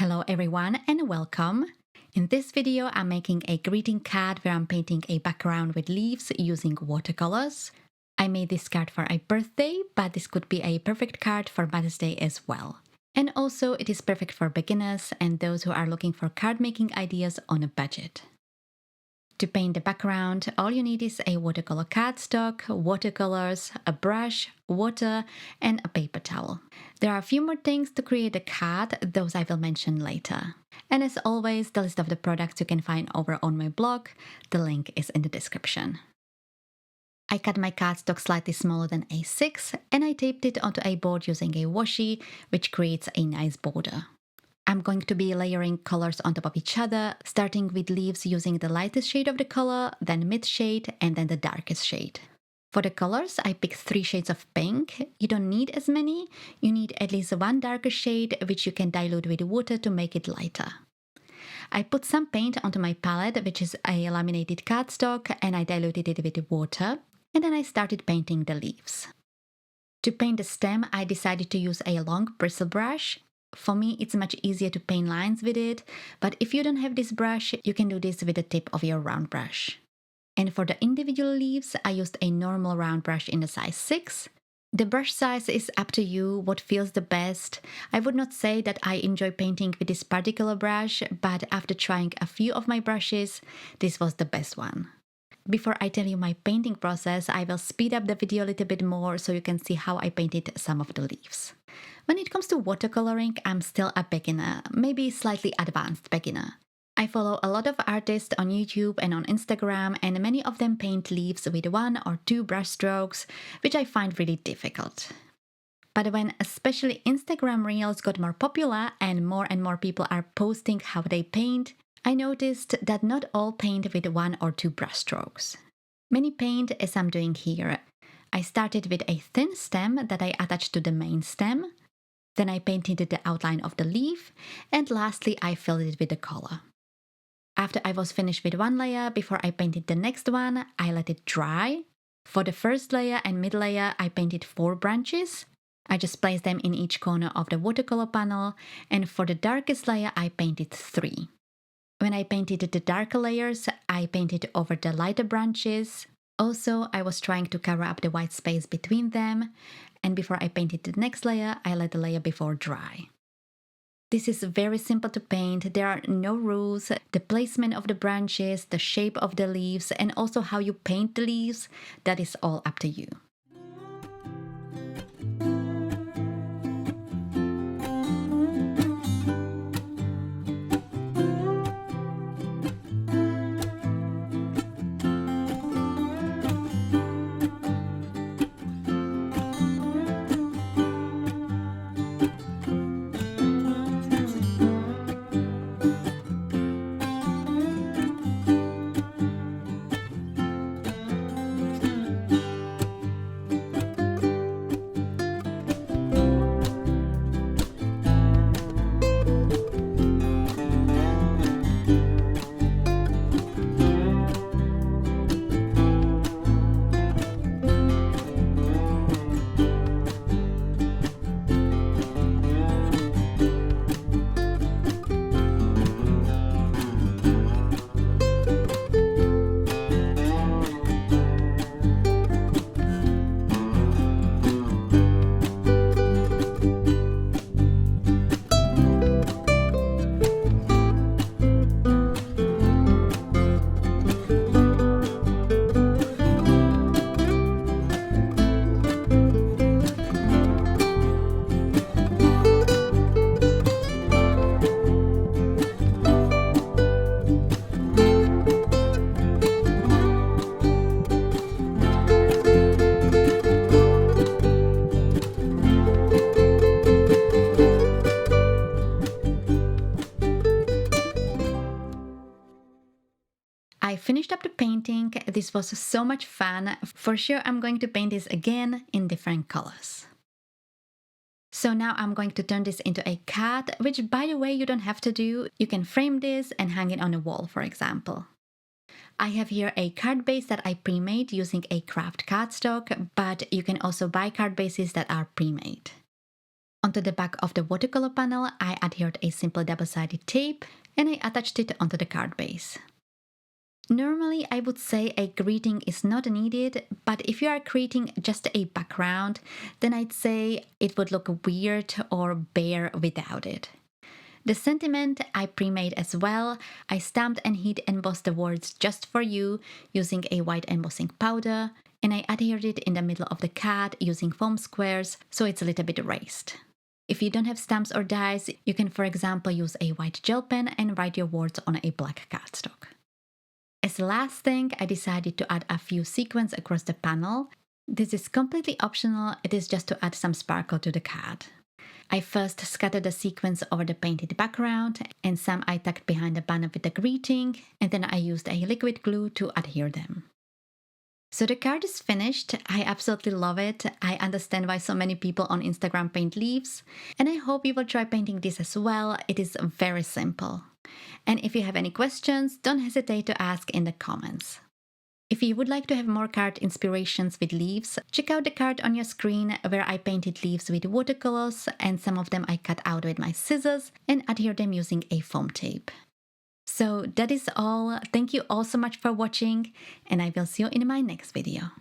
Hello everyone and welcome! In this video I'm making a greeting card where I'm painting a background with leaves using watercolors. I made this card for a birthday, but this could be a perfect card for Mother's Day as well. And also it is perfect for beginners and those who are looking for card making ideas on a budget. To paint the background, all you need is a watercolor cardstock, watercolors, a brush, water, and a paper towel. There are a few more things to create a card, those I will mention later. And as always, the list of the products you can find over on my blog, the link is in the description. I cut my cardstock slightly smaller than A6 and I taped it onto a board using a washi, which creates a nice border. I'm going to be layering colors on top of each other, starting with leaves using the lightest shade of the color, then mid shade, and then the darkest shade. For the colors, I picked 3 shades of pink. You don't need as many, you need at least one darker shade, which you can dilute with water to make it lighter. I put some paint onto my palette, which is a laminated cardstock, and I diluted it with water, and then I started painting the leaves. To paint the stem, I decided to use a long bristle brush. For me, it's much easier to paint lines with it, but if you don't have this brush, you can do this with the tip of your round brush. And for the individual leaves, I used a normal round brush in the size 6. The brush size is up to you, what feels the best. I would not say that I enjoy painting with this particular brush, but after trying a few of my brushes, this was the best one. Before I tell you my painting process, I will speed up the video a little bit more so you can see how I painted some of the leaves. When it comes to watercoloring, I'm still a beginner, maybe slightly advanced beginner. I follow a lot of artists on YouTube and on Instagram, and many of them paint leaves with 1 or 2 brush strokes, which I find really difficult. But when especially Instagram Reels got more popular and more people are posting how they paint, I noticed that not all paint with 1 or 2 brush strokes. Many paint as I'm doing here. I started with a thin stem that I attached to the main stem. Then I painted the outline of the leaf, and lastly I filled it with the color. After I was finished with one layer, before I painted the next one, I let it dry. For the first layer and mid layer, I painted 4 branches. I just placed them in each corner of the watercolor panel, and for the darkest layer, I painted 3. When I painted the darker layers, I painted over the lighter branches. Also, I was trying to cover up the white space between them, and before I painted the next layer, I let the layer before dry. This is very simple to paint, there are no rules. The placement of the branches, the shape of the leaves, and also how you paint the leaves, that is all up to you. I finished up the painting. This was so much fun. For sure I'm going to paint this again in different colors. So now I'm going to turn this into a card, which by the way you don't have to do. You can frame this and hang it on a wall, for example. I have here a card base that I pre-made using a craft cardstock, but you can also buy card bases that are pre-made. Onto the back of the watercolor panel, I adhered a simple double-sided tape and I attached it onto the card base. Normally, I would say a greeting is not needed, but if you are creating just a background, then I'd say it would look weird or bare without it. The sentiment I pre-made as well. I stamped and heat embossed the words "Just for you" using a white embossing powder, and I adhered it in the middle of the card using foam squares so it's a little bit raised. If you don't have stamps or dies, you can for example use a white gel pen and write your words on a black cardstock. As the last thing, I decided to add a few sequins across the panel. This is completely optional, it is just to add some sparkle to the card. I first scattered the sequins over the painted background, and some I tucked behind the banner with the greeting, and then I used a liquid glue to adhere them. So the card is finished. I absolutely love it. I understand why so many people on Instagram paint leaves, and I hope you will try painting this as well. It is very simple. And if you have any questions, don't hesitate to ask in the comments. If you would like to have more card inspirations with leaves, check out the card on your screen where I painted leaves with watercolors, and some of them I cut out with my scissors and adhere them using a foam tape. So that is all. Thank you all so much for watching, and I will see you in my next video.